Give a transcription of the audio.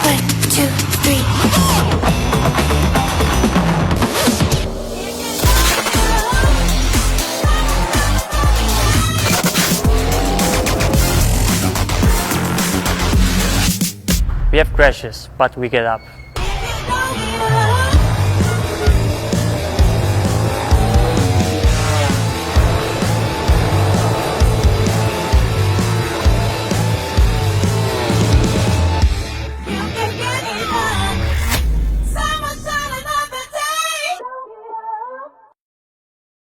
One, two, three. We have crashes, but we get up.